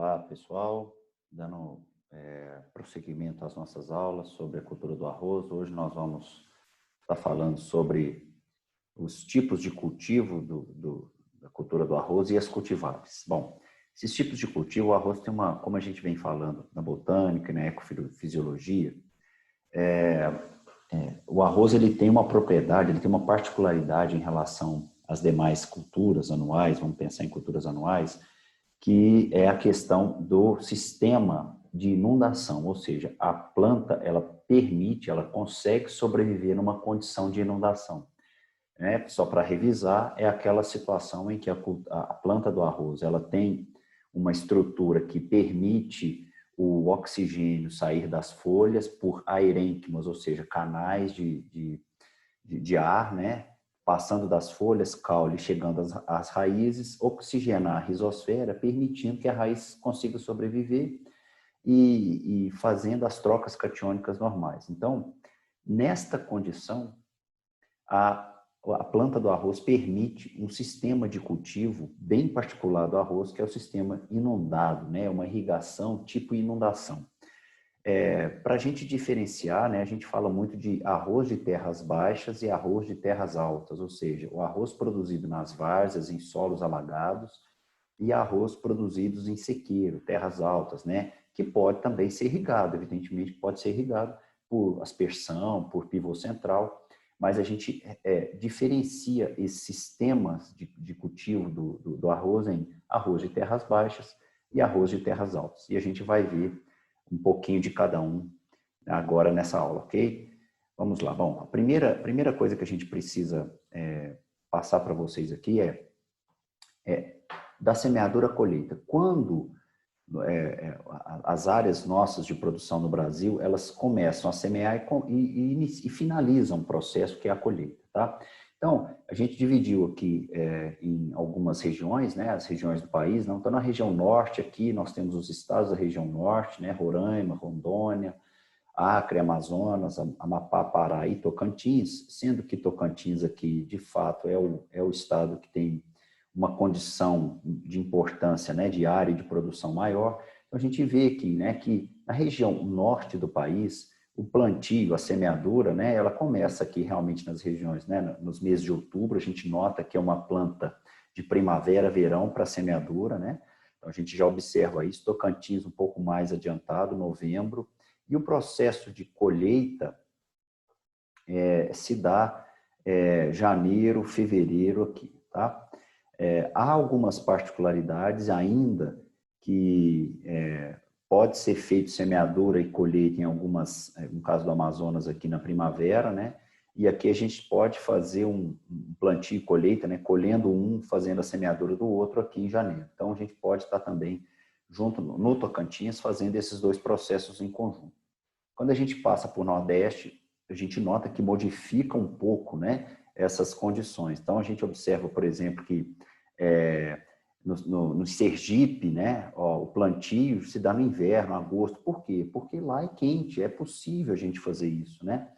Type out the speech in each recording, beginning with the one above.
Olá, pessoal. Dando prosseguimento às nossas aulas sobre a cultura do arroz. Hoje nós vamos estar falando sobre os tipos de cultivo da cultura do arroz e as cultivares. Bom, esses tipos de cultivo, o arroz tem como a gente vem falando na botânica e na ecofisiologia, o arroz ele tem uma propriedade, ele tem uma particularidade em relação às demais culturas anuais, vamos pensar em culturas anuais, que é a questão do sistema de inundação, ou seja, a planta, ela consegue sobreviver numa condição de inundação. Só para revisar, é aquela situação em que a planta do arroz, ela tem uma estrutura que permite o oxigênio sair das folhas por aerênquimas, ou seja, canais de ar, né? Passando das folhas, caule, chegando às raízes, oxigenar a rizosfera, permitindo que a raiz consiga sobreviver e fazendo as trocas catiônicas normais. Então, nesta condição, a planta do arroz permite um sistema de cultivo bem particular do arroz, que é o sistema inundado, né? Uma irrigação tipo inundação. Para a gente diferenciar, né, a gente fala muito de arroz de terras baixas e arroz de terras altas, ou seja, o arroz produzido nas várzeas, em solos alagados, e arroz produzidos em sequeiro, terras altas, né, que pode também ser irrigado, evidentemente pode ser irrigado por aspersão, por pivô central, mas a gente diferencia esses sistemas de cultivo do arroz em arroz de terras baixas e arroz de terras altas. E a gente vai ver um pouquinho de cada um agora nessa aula, ok? Vamos lá. Bom, a primeira coisa que a gente precisa passar para vocês aqui é da semeadura à colheita. Quando as áreas nossas de produção no Brasil, elas começam a semear e finalizam o processo que é a colheita, tá? Então, a gente dividiu aqui em algumas regiões, né, as regiões do país. Não, então, na região norte aqui, nós temos os estados da região norte, né, Roraima, Rondônia, Acre, Amazonas, Amapá, Pará e Tocantins, sendo que Tocantins aqui, de fato, é o estado que tem uma condição de importância, né, de área de produção maior. Então, a gente vê aqui, né, que na região norte do país, o plantio, a semeadura, né, ela começa aqui realmente nas regiões, né, nos meses de outubro. A gente nota que é uma planta de primavera, verão para semeadura, né? Então a gente já observa isso. Tocantins um pouco mais adiantado, novembro, e o processo de colheita se dá janeiro, fevereiro aqui, tá? Há algumas particularidades ainda que pode ser feito semeadura e colheita em algumas, no caso do Amazonas aqui na primavera, né? E aqui a gente pode fazer um plantio e colheita, né? Colhendo um, fazendo a semeadura do outro aqui em janeiro. Então a gente pode estar também junto no Tocantins fazendo esses dois processos em conjunto. Quando a gente passa por Nordeste, a gente nota que modifica um pouco, né, essas condições. Então a gente observa, por exemplo, que no Sergipe, né, o plantio se dá no inverno, agosto. Por quê? Porque lá é quente, é possível a gente fazer isso, né?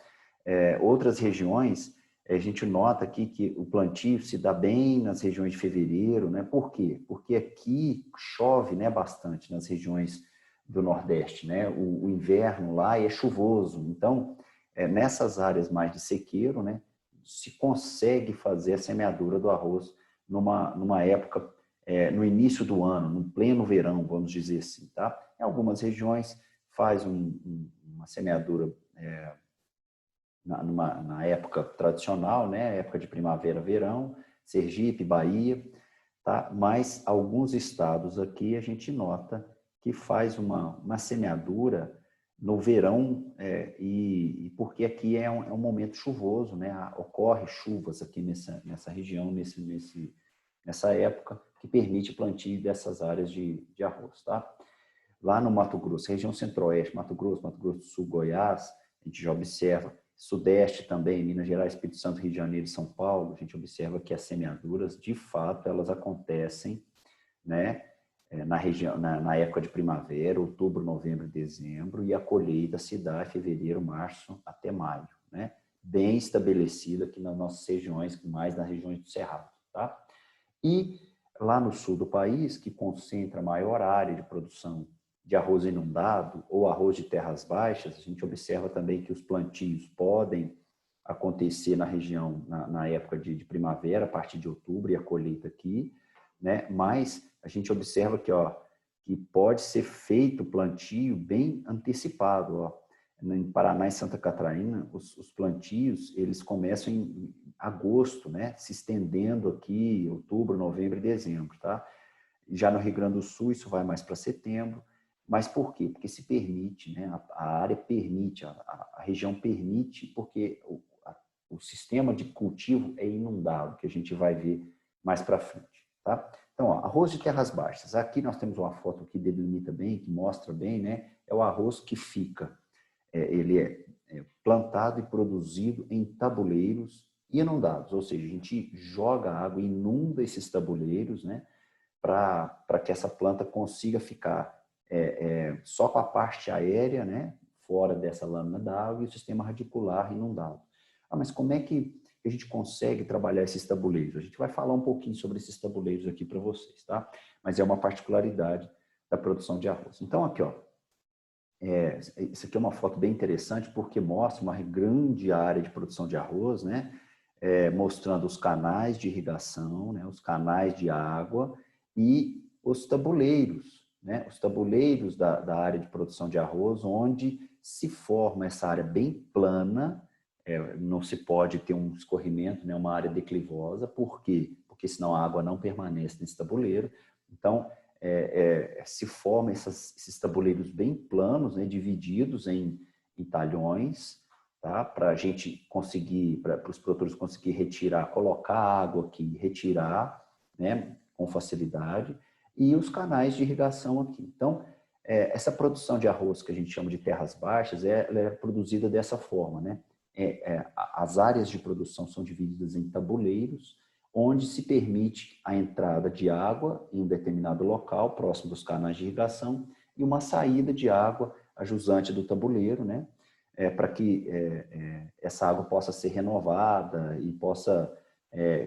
Outras regiões, a gente nota aqui que o plantio se dá bem nas regiões de fevereiro, né? Por quê? Porque aqui chove, né, bastante nas regiões do Nordeste, né? O inverno lá é chuvoso. Então, nessas áreas mais de sequeiro, né, se consegue fazer a semeadura do arroz numa época, no início do ano, no pleno verão, vamos dizer assim, tá? Em algumas regiões faz uma semeadura na época tradicional, né? Época de primavera, verão, Sergipe, Bahia, tá? Mas alguns estados aqui a gente nota que faz uma semeadura no verão, e porque aqui é um momento chuvoso, né? Ocorre chuvas aqui nessa região, nessa época, que permite plantio dessas áreas de arroz, tá? Lá no Mato Grosso, região centro-oeste, Mato Grosso do Sul, Goiás, a gente já observa, sudeste também, Minas Gerais, Espírito Santo, Rio de Janeiro e São Paulo, a gente observa que as semeaduras, de fato, elas acontecem, né, na região, na época de primavera, outubro, novembro e dezembro, e a colheita se dá em fevereiro, março até maio, né? Bem estabelecida aqui nas nossas regiões, mais nas regiões do Cerrado, tá? E lá no sul do país, que concentra a maior área de produção de arroz inundado ou arroz de terras baixas, a gente observa também que os plantios podem acontecer na região na época de primavera, a partir de outubro, e a colheita aqui, né? Mas a gente observa que, ó, que pode ser feito plantio bem antecipado. Ó. Em Paraná e Santa Catarina, os plantios eles começam em agosto, né? Se estendendo aqui outubro, novembro e dezembro. Tá? Já no Rio Grande do Sul, isso vai mais para setembro. Mas por quê? Porque se permite, né? A área permite, a região permite, porque o sistema de cultivo é inundado, que a gente vai ver mais para frente. Tá? Então, ó, arroz de terras baixas. Aqui nós temos uma foto que delimita bem, que mostra bem, né? É o arroz que fica, ele é plantado e produzido em tabuleiros inundados, ou seja, a gente joga água, inunda esses tabuleiros, né? Para que essa planta consiga ficar só com a parte aérea, né? Fora dessa lâmina d'água e o sistema radicular inundado. Ah, mas como é que a gente consegue trabalhar esses tabuleiros? A gente vai falar um pouquinho sobre esses tabuleiros aqui para vocês, tá? Mas é uma particularidade da produção de arroz. Então, aqui, ó, isso aqui é uma foto bem interessante porque mostra uma grande área de produção de arroz, né? Mostrando os canais de irrigação, né? Os canais de água e os tabuleiros, né? Os tabuleiros da área de produção de arroz, onde se forma essa área bem plana, não se pode ter um escorrimento, né? Uma área declivosa, por quê? Porque senão a água não permanece nesse tabuleiro. Então, se formam esses tabuleiros bem planos, né? Divididos em talhões, tá? Para a gente conseguir, para os produtores conseguir retirar, colocar água aqui, retirar, né? Com facilidade, e os canais de irrigação aqui. Então, essa produção de arroz que a gente chama de terras baixas, ela é produzida dessa forma, né? As áreas de produção são divididas em tabuleiros, onde se permite a entrada de água em um determinado local, próximo dos canais de irrigação, e uma saída de água a jusante do tabuleiro, né? Para que essa água possa ser renovada e possa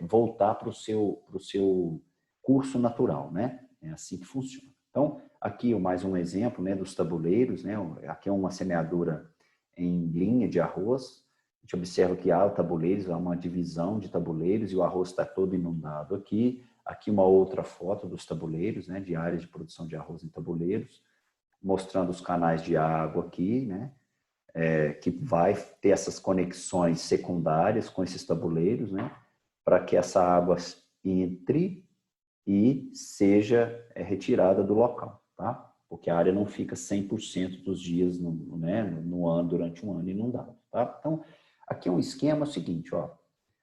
voltar para o seu curso natural, né? É assim que funciona. Então, aqui mais um exemplo, né, dos tabuleiros, né? Aqui é uma semeadura em linha de arroz. A gente observa que há tabuleiros, há uma divisão de tabuleiros e o arroz está todo inundado aqui. Aqui uma outra foto dos tabuleiros, né, de áreas de produção de arroz em tabuleiros, mostrando os canais de água aqui, né, que vai ter essas conexões secundárias com esses tabuleiros, né, para que essa água entre e seja retirada do local, tá? Porque a área não fica 100% dos dias no ano, durante um ano inundado, tá? Então, aqui é um esquema seguinte, ó.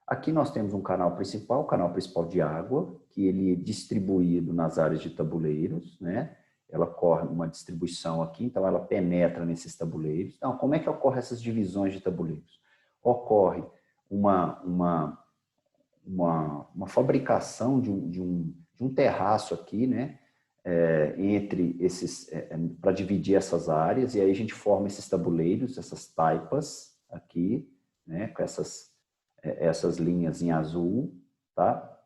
Aqui nós temos um canal principal, o canal principal de água, que ele é distribuído nas áreas de tabuleiros, né? Ela corre uma distribuição aqui, então ela penetra nesses tabuleiros. Então, como é que ocorre essas divisões de tabuleiros? Ocorre uma fabricação de um terraço aqui, né? Entre esses, para dividir essas áreas, e aí a gente forma esses tabuleiros, essas taipas aqui, né? Com essas linhas em azul, tá?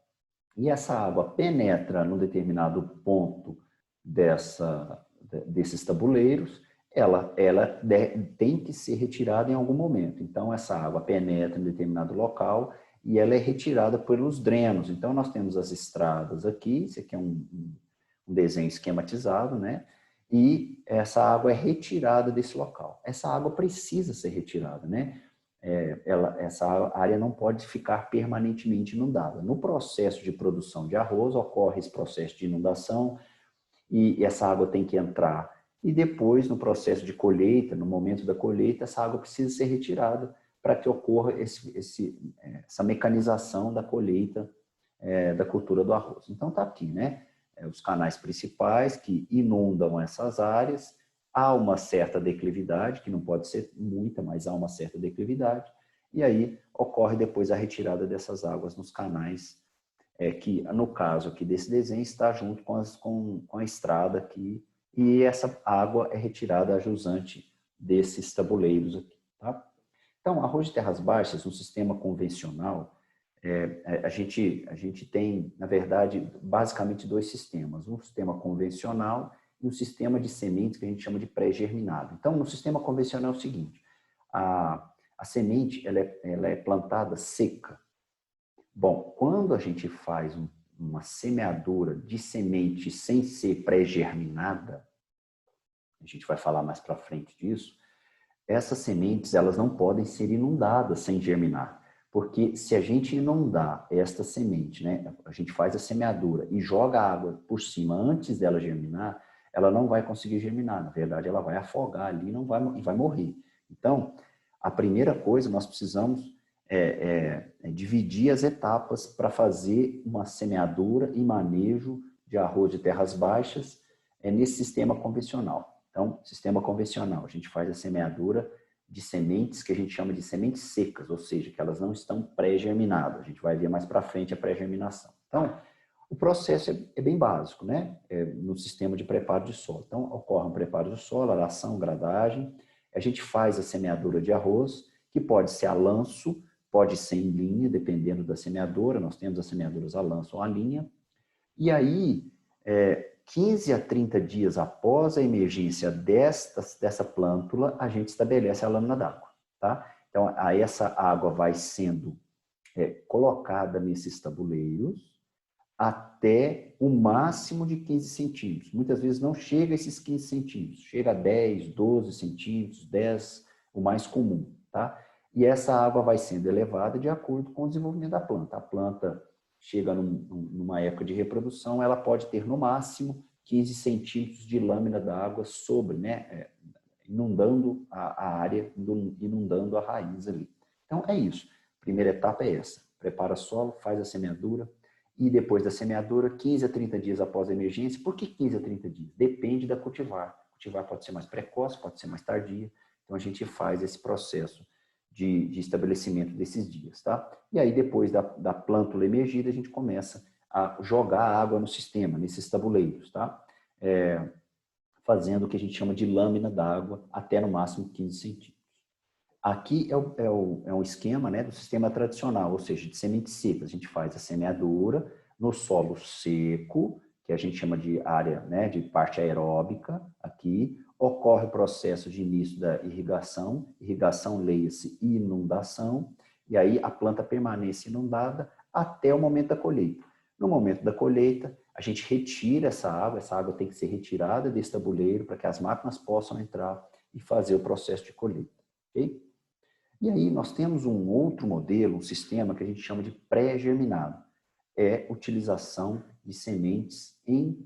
E essa água penetra num determinado ponto desses tabuleiros, ela tem que ser retirada em algum momento. Então, essa água penetra em determinado local e ela é retirada pelos drenos. Então, nós temos as estradas aqui, isso aqui é um desenho esquematizado, né? E essa água é retirada desse local. Essa água precisa ser retirada, né? Essa área não pode ficar permanentemente inundada. No processo de produção de arroz, ocorre esse processo de inundação e essa água tem que entrar. E depois, no processo de colheita, no momento da colheita, essa água precisa ser retirada para que ocorra essa mecanização da colheita da cultura do arroz. Então, está aqui, né? Os canais principais que inundam essas áreas. Há uma certa declividade, que não pode ser muita, mas há uma certa declividade, e aí ocorre depois a retirada dessas águas nos canais, que no caso aqui desse desenho está junto com a estrada aqui, e essa água é retirada a jusante desses tabuleiros aqui. Tá? Então, arroz de terras baixas, um sistema convencional, a gente tem, na verdade, basicamente dois sistemas. Um sistema convencional e um sistema de sementes que a gente chama de pré-germinado. Então, no sistema convencional é o seguinte, a semente ela é plantada seca. Bom, quando a gente faz uma semeadura de semente sem ser pré-germinada, a gente vai falar mais para frente disso, essas sementes elas não podem ser inundadas sem germinar. Porque se a gente inundar esta semente, né, a gente faz a semeadura e joga água por cima antes dela germinar, ela não vai conseguir germinar. Na verdade, ela vai afogar ali e vai morrer. Então, a primeira coisa, nós precisamos dividir as etapas para fazer uma semeadura e manejo de arroz de terras baixas nesse sistema convencional. Então, sistema convencional, a gente faz a semeadura de sementes que a gente chama de sementes secas, ou seja, que elas não estão pré-germinadas. A gente vai ver mais para frente a pré-germinação. Então, o processo é bem básico, né? No sistema de preparo de solo. Então, ocorre um preparo do solo, aração, gradagem. A gente faz a semeadura de arroz, que pode ser a lanço, pode ser em linha, dependendo da semeadora. Nós temos as semeadoras a lanço ou a linha. E aí, 15 a 30 dias após a emergência dessa plântula, a gente estabelece a lâmina d'água, tá? Então, essa água vai sendo colocada nesses tabuleiros até o máximo de 15 centímetros. Muitas vezes não chega a esses 15 centímetros, chega a 10, 12 centímetros, 10, o mais comum, tá? E essa água vai sendo elevada de acordo com o desenvolvimento da planta. A planta chega numa época de reprodução, ela pode ter no máximo 15 centímetros de lâmina d'água sobre, né, inundando a área, inundando a raiz ali. Então, é isso. A primeira etapa é essa. Prepara solo, faz a semeadura e depois da semeadura, 15 a 30 dias após a emergência. Por que 15 a 30 dias? Depende da cultivar. A cultivar pode ser mais precoce, pode ser mais tardia. Então, a gente faz esse processo de estabelecimento desses dias, tá? E aí, depois da plântula emergida, a gente começa a jogar água no sistema, nesses tabuleiros, tá? Fazendo o que a gente chama de lâmina d'água até no máximo 15 centímetros. Aqui é um esquema, né, do sistema tradicional, ou seja, de sementes secas. A gente faz a semeadura no solo seco, que a gente chama de área, né, de parte aeróbica aqui. Ocorre o processo de início da irrigação, leia-se inundação, e aí a planta permanece inundada até o momento da colheita. No momento da colheita, a gente retira essa água tem que ser retirada desse tabuleiro para que as máquinas possam entrar e fazer o processo de colheita. Okay? E aí nós temos um outro modelo, um sistema que a gente chama de pré-germinado. É utilização de sementes que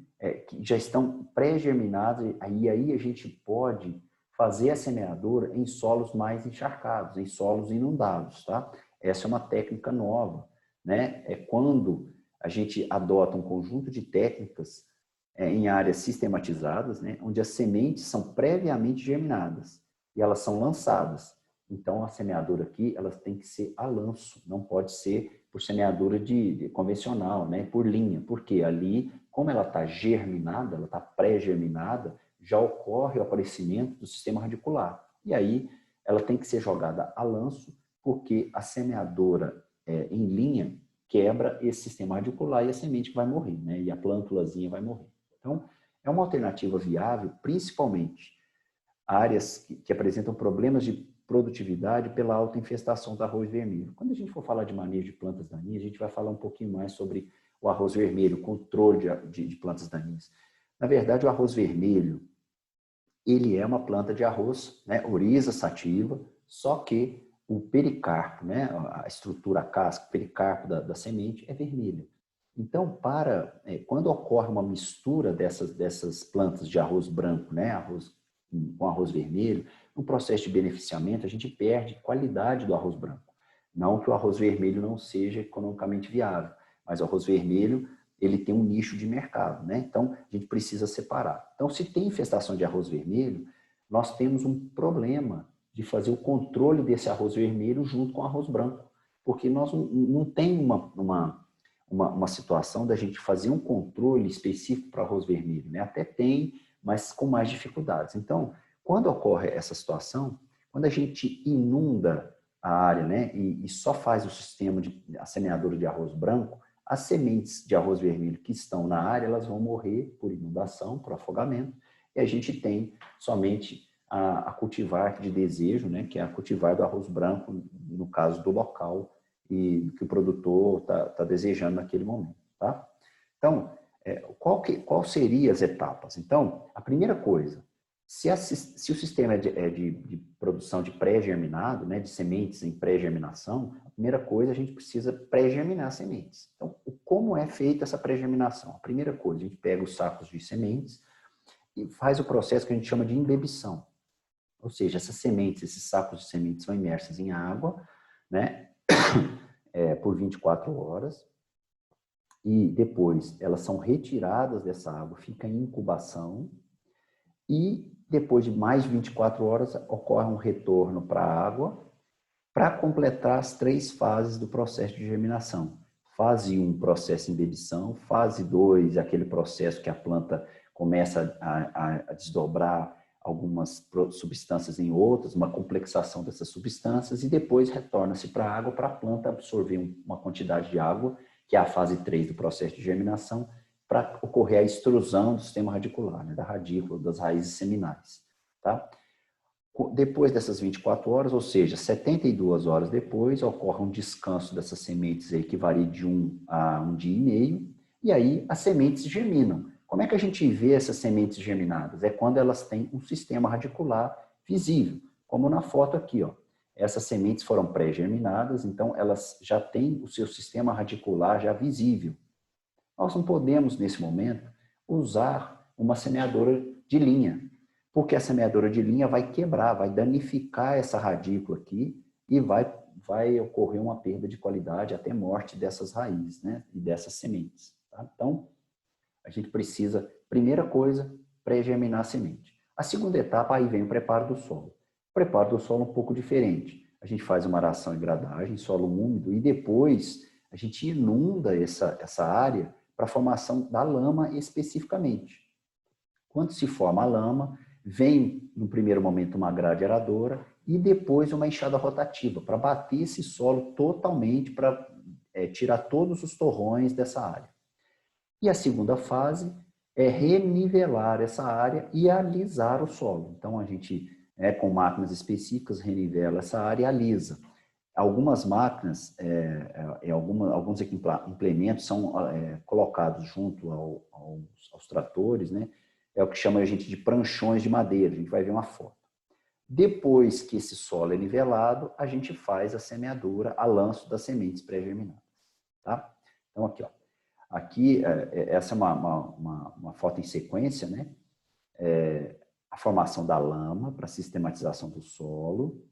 já estão pré-germinadas, aí a gente pode fazer a semeadura em solos mais encharcados, em solos inundados, tá? Essa é uma técnica nova, né? É quando a gente adota um conjunto de técnicas em áreas sistematizadas, né? Onde as sementes são previamente germinadas e elas são lançadas. Então, a semeadura aqui, ela tem que ser a lanço, não pode ser por semeadura de convencional, né? Por linha, porque ali, como ela está germinada, ela está pré-germinada, já ocorre o aparecimento do sistema radicular. E aí, ela tem que ser jogada a lanço, porque a semeadora em linha quebra esse sistema radicular e a semente vai morrer, né? E a plântulazinha vai morrer. Então, é uma alternativa viável, principalmente áreas que apresentam problemas de produtividade pela alta infestação do arroz vermelho. Quando a gente for falar de manejo de plantas daninhas, a gente vai falar um pouquinho mais sobre o arroz vermelho, o controle de plantas daninhas. Na verdade, o arroz vermelho, ele é uma planta de arroz, né, Oryza sativa, só que o pericarpo, né, a estrutura, a casca, o pericarpo da semente é vermelho. Então, quando ocorre uma mistura dessas plantas de arroz branco, né, com arroz vermelho, no processo de beneficiamento, a gente perde qualidade do arroz branco. Não que o arroz vermelho não seja economicamente viável, mas o arroz vermelho, ele tem um nicho de mercado, né? Então, a gente precisa separar. Então, se tem infestação de arroz vermelho, nós temos um problema de fazer o controle desse arroz vermelho junto com o arroz branco, porque nós não tem uma situação da gente fazer um controle específico para arroz vermelho, né? Até tem, mas com mais dificuldades. Então, quando ocorre essa situação, quando a gente inunda a área, né, e só faz o sistema a semeadura de arroz branco, as sementes de arroz vermelho que estão na área, elas vão morrer por inundação, por afogamento, e a gente tem somente a cultivar de desejo, né, que é a cultivar do arroz branco, no caso do local, e que o produtor está desejando naquele momento. Tá? Então, qual seriam as etapas? Então, a primeira coisa, se o sistema é de produção de pré-germinado, né, de sementes em pré-germinação, a primeira coisa, a gente precisa pré-germinar sementes. Então, como é feita essa pré-germinação? A primeira coisa, a gente pega os sacos de sementes e faz o processo que a gente chama de imbebição. Ou seja, essas sementes, esses sacos de sementes são imersos em água, né, por 24 horas, e depois elas são retiradas dessa água, fica em incubação, e depois de mais de 24 horas ocorre um retorno para a água para completar as 3 fases do processo de germinação. Fase 1, processo de embebição. Fase 2, aquele processo que a planta começa a desdobrar algumas substâncias em outras, uma complexação dessas substâncias, e depois retorna-se para a água para a planta absorver uma quantidade de água, que é a fase 3 do processo de germinação, para ocorrer a extrusão do sistema radicular, né, da radícula, das raízes seminais. Tá? Depois dessas 24 horas, ou seja, 72 horas depois, ocorre um descanso dessas sementes aí, que varia de 1 a 1 dia e meio, e aí as sementes germinam. Como é que a gente vê essas sementes germinadas? É quando elas têm um sistema radicular visível, como na foto aqui, ó. Essas sementes foram pré-germinadas, então elas já têm o seu sistema radicular já visível. Nós não podemos, nesse momento, usar uma semeadora de linha, porque a semeadora de linha vai quebrar, vai danificar essa radícula aqui e vai ocorrer uma perda de qualidade, até morte dessas raízes, né, e dessas sementes. Tá? Então, a gente precisa, primeira coisa, pré-germinar a semente. A segunda etapa, aí vem o preparo do solo. O preparo do solo é um pouco diferente. A gente faz uma aração e gradagem, solo úmido, e depois a gente inunda essa área para a formação da lama especificamente. Quando se forma a lama, vem, no primeiro momento, uma grade aradora e depois uma enxada rotativa, para bater esse solo totalmente, para tirar todos os torrões dessa área. E a segunda fase é renivelar essa área e alisar o solo. Então, a gente, com máquinas específicas, renivela essa área e alisa. Algumas máquinas, alguns implementos são colocados junto aos tratores, né? É o que chama a gente de pranchões de madeira, a gente vai ver uma foto. Depois que esse solo é nivelado, a gente faz a semeadura a lanço das sementes pré-germinadas. Tá? Então, aqui, ó. Aqui, essa é uma foto em sequência, né? A formação da lama para sistematização do solo,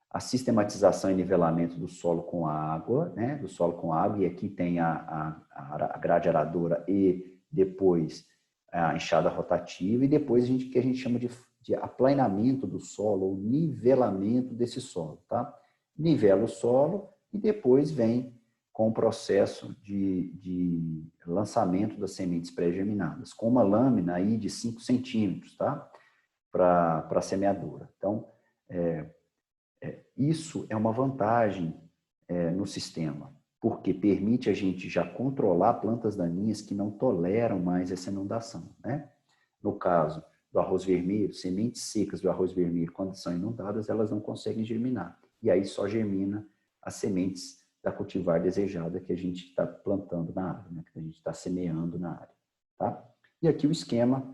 a sistematização e nivelamento do solo com água, né? Do solo com água, e aqui tem a grade aradora e depois a enxada rotativa, e depois que a gente chama de aplainamento do solo, ou nivelamento desse solo, tá? Nivela o solo e depois vem com o processo de lançamento das sementes pré-germinadas, com uma lâmina aí de 5 centímetros, tá? Para a semeadura. Então, isso é uma vantagem no sistema, porque permite a gente já controlar plantas daninhas que não toleram mais essa inundação, né? No caso do arroz vermelho, sementes secas do arroz vermelho, quando são inundadas, elas não conseguem germinar. E aí só germina as sementes da cultivar desejada que a gente está plantando na área, né? Que a gente está semeando na área. Tá? E aqui o esquema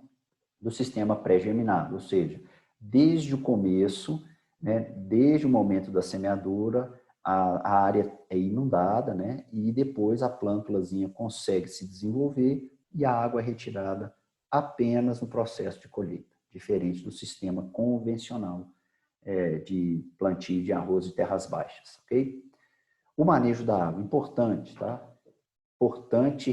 do sistema pré-germinado, ou seja, desde o começo, né, desde o momento da semeadura, a área é inundada, né, e depois a plântulazinha consegue se desenvolver e a água é retirada apenas no processo de colheita, diferente do sistema convencional de plantio de arroz em terras baixas, ok? O manejo da água, importante, tá? Importante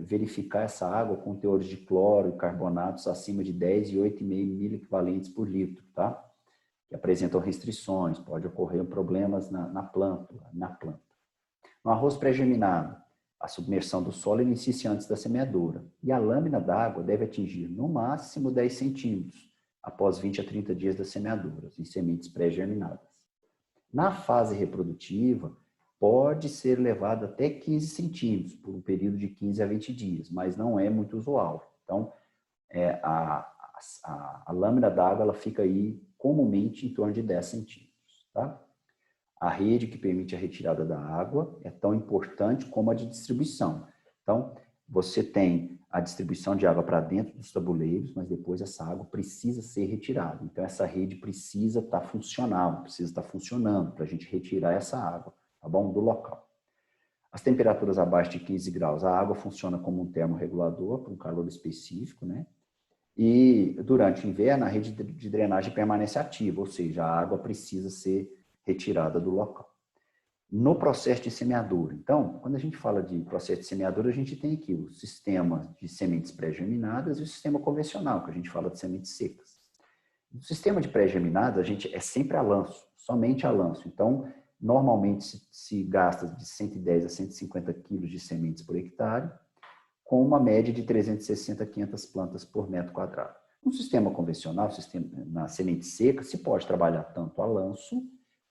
verificar essa água com teores de cloro e carbonatos acima de 10 e 8,5 miliequivalentes por litro, tá? Que apresentam restrições, pode ocorrer problemas na planta. No arroz pré-germinado, a submersão do solo inicia-se antes da semeadura e a lâmina d'água deve atingir no máximo 10 centímetros após 20 a 30 dias da semeadura, em sementes pré-germinadas. Na fase reprodutiva, pode ser levado até 15 centímetros, por um período de 15 a 20 dias, mas não é muito usual. Então, a lâmina d'água ela fica aí comumente em torno de 10 centímetros. Tá? A rede que permite a retirada da água é tão importante como a de distribuição. Então, você tem a distribuição de água para dentro dos tabuleiros, mas depois essa água precisa ser retirada. Então, essa rede precisa estar funcional, precisa estar funcionando para a gente retirar essa água, tá bom? Do local. As temperaturas abaixo de 15 graus, a água funciona como um termorregulador para um calor específico, né? E durante o inverno, a rede de drenagem permanece ativa, ou seja, a água precisa ser retirada do local. No processo de semeadura, então, quando a gente fala de processo de semeadura, a gente tem aqui o sistema de sementes pré-germinadas e o sistema convencional, que a gente fala de sementes secas. No sistema de pré-germinadas, a gente é sempre a lanço, somente a lanço. Então, normalmente se gasta de 110 a 150 quilos de sementes por hectare, com uma média de 360 a 500 plantas por metro quadrado. No sistema convencional, na semente seca, se pode trabalhar tanto a lanço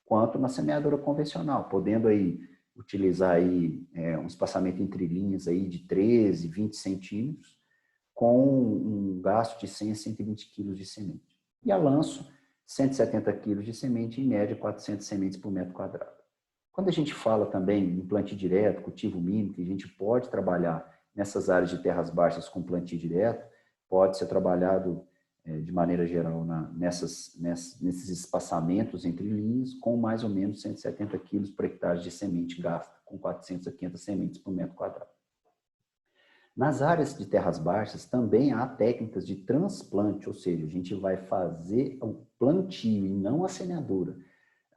quanto na semeadura convencional, podendo aí utilizar aí, um espaçamento entre linhas aí de 13, 20 centímetros, com um gasto de 100 a 120 quilos de semente. E a lanço, 170 quilos de semente, em média 400 sementes por metro quadrado. Quando a gente fala também em plantio direto, cultivo mímico, a gente pode trabalhar nessas áreas de terras baixas com plantio direto, pode ser trabalhado de maneira geral nesses espaçamentos entre linhas, com mais ou menos 170 quilos por hectare de semente gasta, com 400 a 500 sementes por metro quadrado. Nas áreas de terras baixas também há técnicas de transplante, ou seja, a gente vai fazer o plantio e não a semeadura.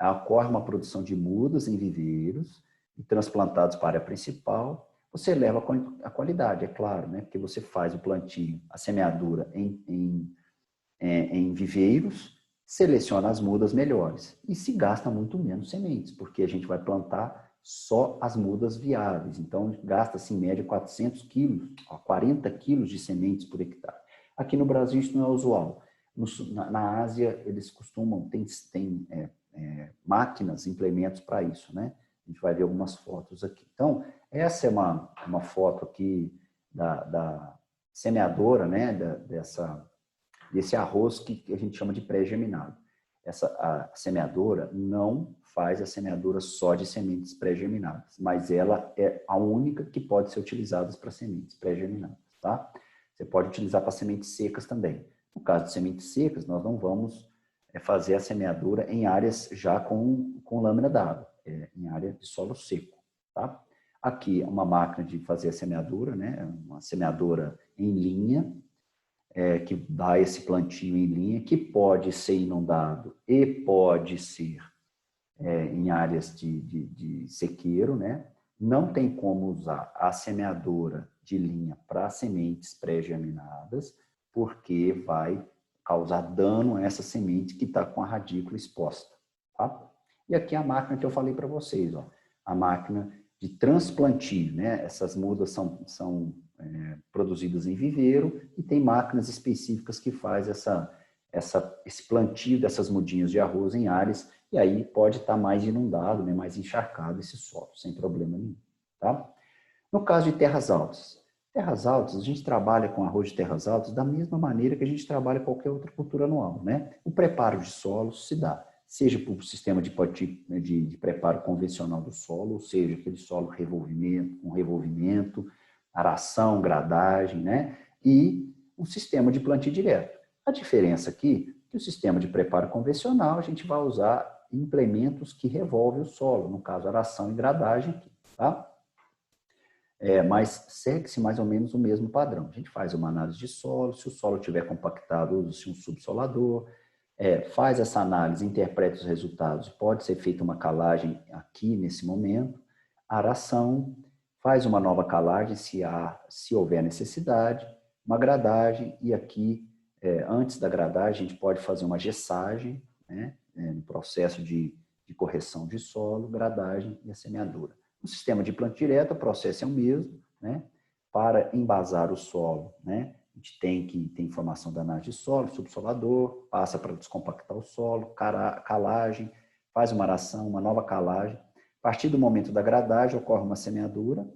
Ocorre uma produção de mudas em viveiros e transplantados para a área principal. Você leva a qualidade, é claro, né? Porque você faz o plantio, a semeadura em viveiros, seleciona as mudas melhores e se gasta muito menos sementes, porque a gente vai plantar só as mudas viáveis. Então, gasta-se em média 400 quilos, 40 quilos de sementes por hectare. Aqui no Brasil isso não é usual. Na Ásia, eles costumam, tem máquinas, implementos para isso, né? A gente vai ver algumas fotos aqui. Então, essa é uma foto aqui da semeadora, né? Desse arroz que a gente chama de pré-germinado. A semeadora não faz a semeadura só de sementes pré-germinadas, mas ela é a única que pode ser utilizada para sementes pré-germinadas, tá? Você pode utilizar para sementes secas também. No caso de sementes secas, nós não vamos fazer a semeadura em áreas já com lâmina d'água, em área de solo seco, tá? Aqui uma máquina de fazer a semeadura, né? Uma semeadora em linha, que dá esse plantio em linha, que pode ser inundado e pode ser em áreas de sequeiro, né? Não tem como usar a semeadora de linha para sementes pré-germinadas, porque vai causar dano a essa semente que está com a radícula exposta. Tá? E aqui a máquina que eu falei para vocês, ó, a máquina de transplantio, né? Essas mudas são produzidas em viveiro e tem máquinas específicas que faz esse plantio dessas mudinhas de arroz em áreas e aí pode estar mais inundado, né, mais encharcado esse solo, sem problema nenhum. Tá? No caso de terras altas, a gente trabalha com arroz de terras altas da mesma maneira que a gente trabalha qualquer outra cultura anual. Né? O preparo de solo se dá, seja por um sistema de preparo convencional do solo, ou seja, aquele solo com revolvimento, aração, gradagem, né? E um sistema de plantio direto. A diferença aqui é que o sistema de preparo convencional a gente vai usar implementos que revolvem o solo, no caso aração e gradagem, tá? Mas segue-se mais ou menos o mesmo padrão. A gente faz uma análise de solo, se o solo estiver compactado, usa-se um subsolador, faz essa análise, interpreta os resultados, pode ser feita uma calagem aqui nesse momento, aração, faz uma nova calagem se houver necessidade, uma gradagem e aqui, antes da gradagem, a gente pode fazer uma gessagem, né, no processo de correção de solo, gradagem e a semeadura. No sistema de plantio direto, o processo é o mesmo, né? Para embasar o solo, né? A gente tem que ter informação da análise de solo, subsolador, passa para descompactar o solo, calagem, faz uma aração, uma nova calagem. A partir do momento da gradagem, ocorre uma semeadura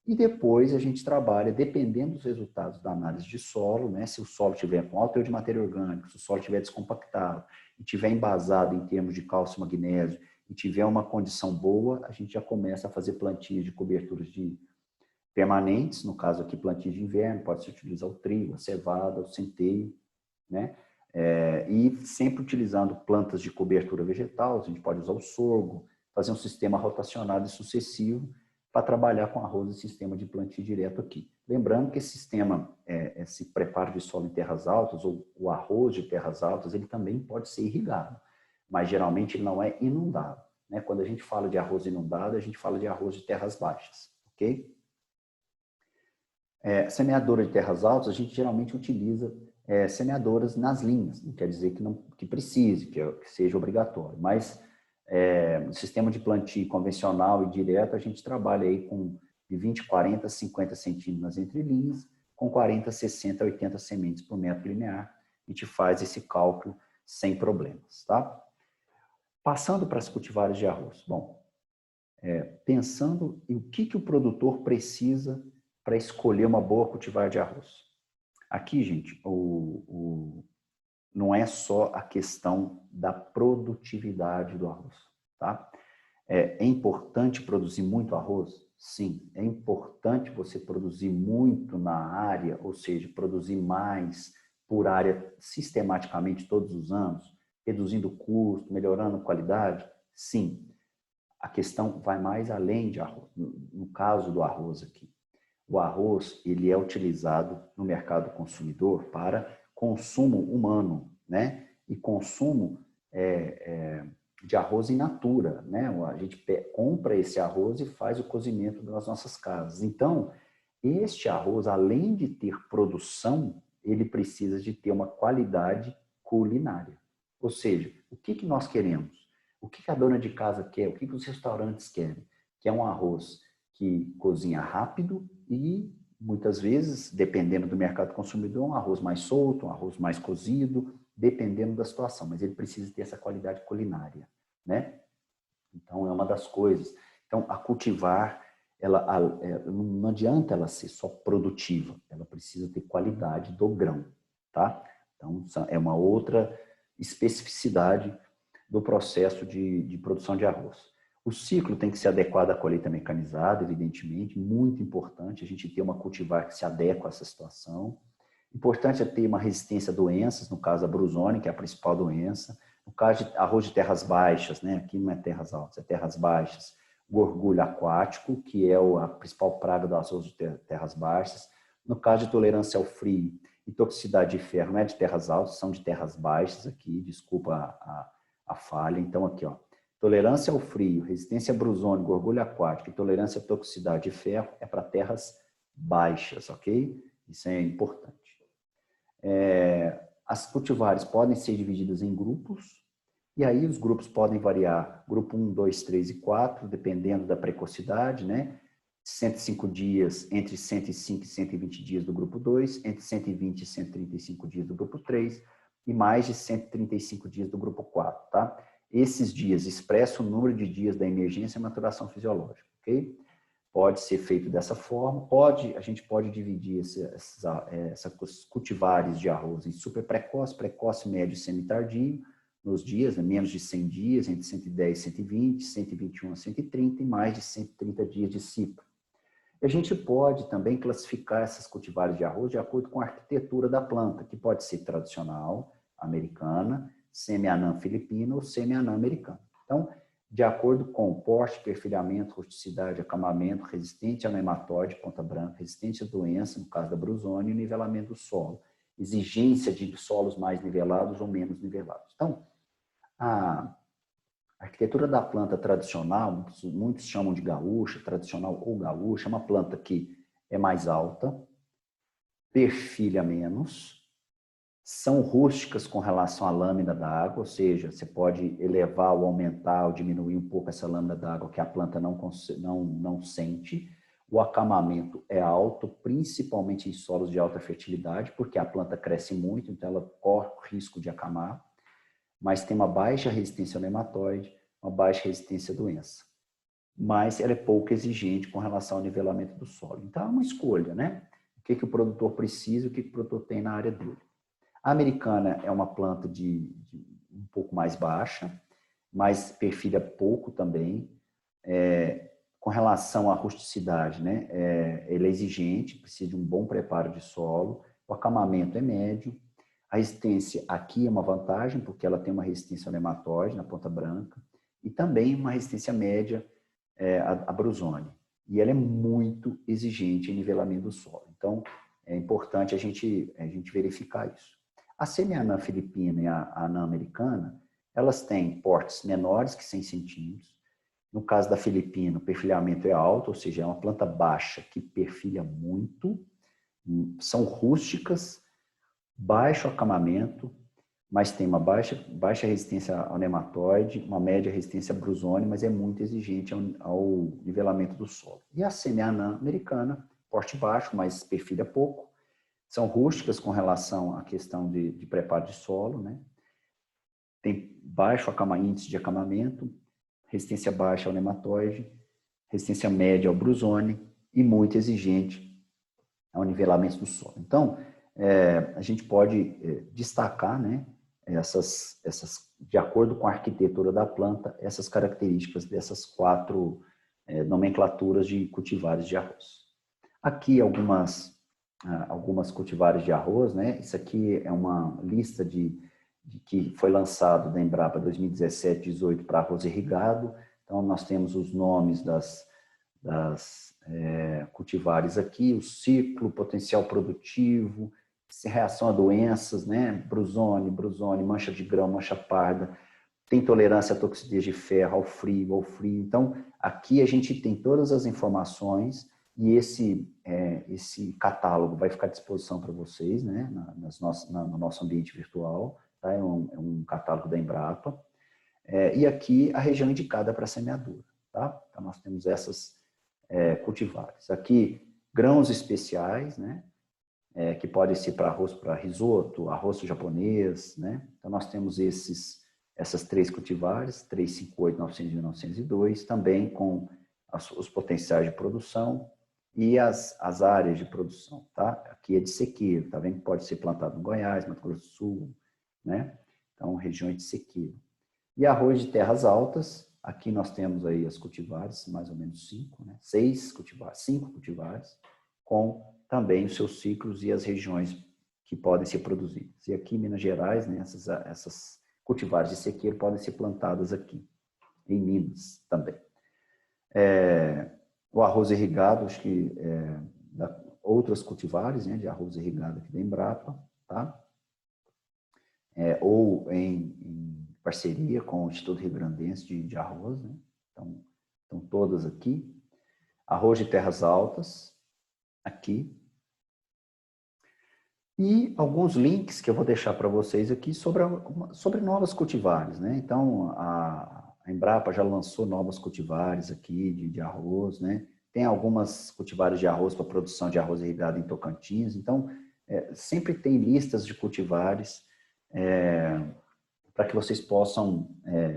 e depois a gente trabalha, dependendo dos resultados da análise de solo, né? Se o solo tiver com alto teor de matéria orgânica, se o solo tiver descompactado e tiver embasado em termos de cálcio e magnésio e tiver uma condição boa, a gente já começa a fazer plantias de coberturas de permanentes, no caso aqui plantias de inverno, pode-se utilizar o trigo, a cevada, o centeio, né? E sempre utilizando plantas de cobertura vegetal, a gente pode usar o sorgo, fazer um sistema rotacionado e sucessivo para trabalhar com arroz e sistema de plantio direto aqui. Lembrando que esse sistema, esse preparo de solo em terras altas, ou o arroz de terras altas, ele também pode ser irrigado, mas geralmente ele não é inundado, né? Quando a gente fala de arroz inundado, a gente fala de arroz de terras baixas, ok? Semeadora de terras altas, a gente geralmente utiliza semeadoras nas linhas, não quer dizer que precise, que seja obrigatório, mas no sistema de plantio convencional e direto, a gente trabalha aí com de 20, 40, 50 centímetros nas entrelinhas, com 40, 60, 80 sementes por metro linear, a gente faz esse cálculo sem problemas, tá? Passando para as cultivares de arroz. Bom, pensando em o que o produtor precisa para escolher uma boa cultivar de arroz. Aqui, gente, não é só a questão da produtividade do arroz, tá? É importante produzir muito arroz? Sim. É importante você produzir muito na área, ou seja, produzir mais por área sistematicamente todos os anos, reduzindo o custo, melhorando a qualidade? Sim. A questão vai mais além de arroz, no caso do arroz aqui. O arroz, ele é utilizado no mercado consumidor para consumo humano, né? E consumo de arroz in natura, né? A gente compra esse arroz e faz o cozimento nas nossas casas. Então, este arroz, além de ter produção, ele precisa de ter uma qualidade culinária. Ou seja, o que nós queremos? O que a dona de casa quer? O que os restaurantes querem? Que é um arroz que cozinha rápido e, muitas vezes, dependendo do mercado consumidor, um arroz mais solto, um arroz mais cozido, dependendo da situação, mas ele precisa ter essa qualidade culinária, né? Então, é uma das coisas. Então, a cultivar, não adianta ela ser só produtiva, ela precisa ter qualidade do grão, tá? Então, é uma outra especificidade do processo de produção de arroz. O ciclo tem que ser adequado à colheita mecanizada, evidentemente, muito importante a gente ter uma cultivar que se adequa a essa situação. Importante é ter uma resistência a doenças, no caso a brusônia, que é a principal doença. No caso de arroz de terras baixas, né? Aqui não é terras altas, é terras baixas. Gorgulho aquático, que é a principal praga do arroz de terras baixas. No caso de tolerância ao frio e toxicidade de ferro, não é de terras altas, são de terras baixas aqui, desculpa a falha. Então aqui, ó, tolerância ao frio, resistência a brusônia, gorgulho aquático e tolerância à toxicidade de ferro é para terras baixas, ok? Isso é importante. As cultivares podem ser divididas em grupos, e aí os grupos podem variar, grupo 1, 2, 3 e 4, dependendo da precocidade, né? 105 dias, entre 105 e 120 dias do grupo 2, entre 120 e 135 dias do grupo 3, e mais de 135 dias do grupo 4, tá? Esses dias expressam o número de dias da emergência e maturação fisiológica, ok? Pode ser feito dessa forma, a gente pode dividir essas cultivares de arroz em super precoce, precoce, médio e semi-tardio, nos dias, né, menos de 100 dias, entre 110 e 120, 121 a 130 e mais de 130 dias de ciclo. A gente pode também classificar essas cultivares de arroz de acordo com a arquitetura da planta, que pode ser tradicional, americana, semi-anã filipina ou semi-anã americana. Então, de acordo com porte, perfilhamento, rusticidade, acamamento, resistente a nematóide, ponta branca, resistente a doença, no caso da brusônia, e nivelamento do solo. Exigência de solos mais nivelados ou menos nivelados. Então, a arquitetura da planta tradicional, muitos chamam de gaúcha, tradicional ou gaúcha, é uma planta que é mais alta, perfilha menos, são rústicas com relação à lâmina da água, ou seja, você pode elevar ou aumentar ou diminuir um pouco essa lâmina da água que a planta não sente. O acamamento é alto, principalmente em solos de alta fertilidade, porque a planta cresce muito, então ela corre o risco de acamar, mas tem uma baixa resistência ao nematóide, uma baixa resistência à doença. Mas ela é pouco exigente com relação ao nivelamento do solo. Então, é uma escolha, né? O que o produtor precisa, o que o produtor tem na área dele. A americana é uma planta de um pouco mais baixa, mas perfilha pouco também. Com relação à rusticidade, né? Ele é exigente, precisa de um bom preparo de solo, o acamamento é médio, a resistência aqui é uma vantagem, porque ela tem uma resistência ao nematóide na ponta branca, e também uma resistência média à brusone. E ela é muito exigente em nivelamento do solo. Então, é importante a gente verificar isso. A semi-anã filipina e a anã americana, elas têm portes menores que 100 centímetros. No caso da filipina, o perfilhamento é alto, ou seja, é uma planta baixa que perfilha muito. São rústicas, baixo acamamento, mas tem uma baixa resistência ao nematóide, uma média resistência à brusone, mas é muito exigente ao nivelamento do solo. E a semi-anã americana, porte baixo, mas perfilha pouco. São rústicas com relação à questão de preparo de solo, né? Tem baixo índice de acamamento, resistência baixa ao nematóide, resistência média ao brusone e muito exigente ao nivelamento do solo. Então, a gente pode destacar, né, de acordo com a arquitetura da planta, essas características dessas 4 nomenclaturas de cultivares de arroz. Aqui algumas cultivares de arroz, né? Isso aqui é uma lista que foi lançado da Embrapa 2017-18 para arroz irrigado. Então, nós temos os nomes das cultivares aqui, o ciclo, potencial produtivo, reação a doenças, né? Brusone, mancha de grão, mancha parda, tem tolerância à toxicidade de ferro, ao frio. Então, aqui a gente tem todas as informações e esse catálogo vai ficar à disposição para vocês, né? No nosso ambiente virtual, tá? É um catálogo da Embrapa. E aqui a região indicada para semeadura, tá? Então, nós temos essas cultivares. Aqui, grãos especiais, né? Que podem ser para arroz, para risoto, arroz japonês, né? Então, nós temos essas 3 cultivares, 358, 901 e 902, também com os potenciais de produção e as áreas de produção, tá? Aqui é de sequeiro, tá vendo que pode ser plantado no Goiás, Mato Grosso do Sul, né? Então, regiões de sequeiro. E arroz de terras altas, aqui nós temos aí as cultivares, mais ou menos 5, né? 5 cultivares, com também os seus ciclos e as regiões que podem ser produzidas. E aqui em Minas Gerais, né, essas cultivares de sequeiro podem ser plantadas aqui, em Minas também. O arroz irrigado, acho que outras cultivares, né, de arroz irrigado aqui da Embrapa, tá? Ou em parceria com o Instituto Rio Grandense de Arroz, né? Então, estão todas aqui. Arroz de terras altas, aqui. E alguns links que eu vou deixar para vocês aqui sobre novas cultivares, né? Então, a Embrapa já lançou novas cultivares aqui de arroz, né? Tem algumas cultivares de arroz para produção de arroz irrigado em Tocantins. Então, sempre tem listas de cultivares para que vocês possam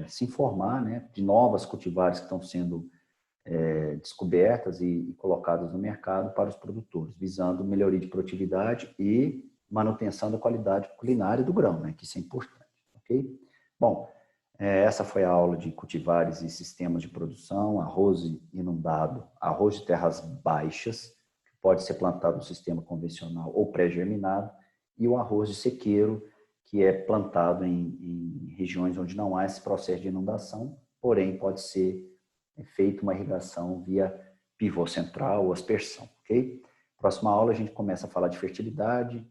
se informar, né? De novas cultivares que estão sendo descobertas e colocadas no mercado para os produtores, visando melhoria de produtividade e manutenção da qualidade culinária do grão, né? Que isso é importante, ok? Bom, essa foi a aula de cultivares e sistemas de produção, arroz inundado, arroz de terras baixas, que pode ser plantado no sistema convencional ou pré-germinado, e o arroz de sequeiro, que é plantado em regiões onde não há esse processo de inundação, porém pode ser feita uma irrigação via pivô central ou aspersão, ok? Próxima aula a gente começa a falar de fertilidade,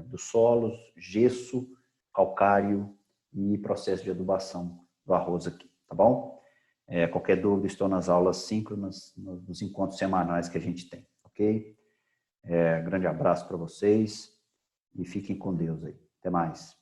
dos solos, gesso, calcário e processo de adubação do arroz aqui, tá bom? Qualquer dúvida, estou nas aulas síncronas, nos encontros semanais que a gente tem, ok? Grande abraço para vocês e fiquem com Deus aí. Até mais.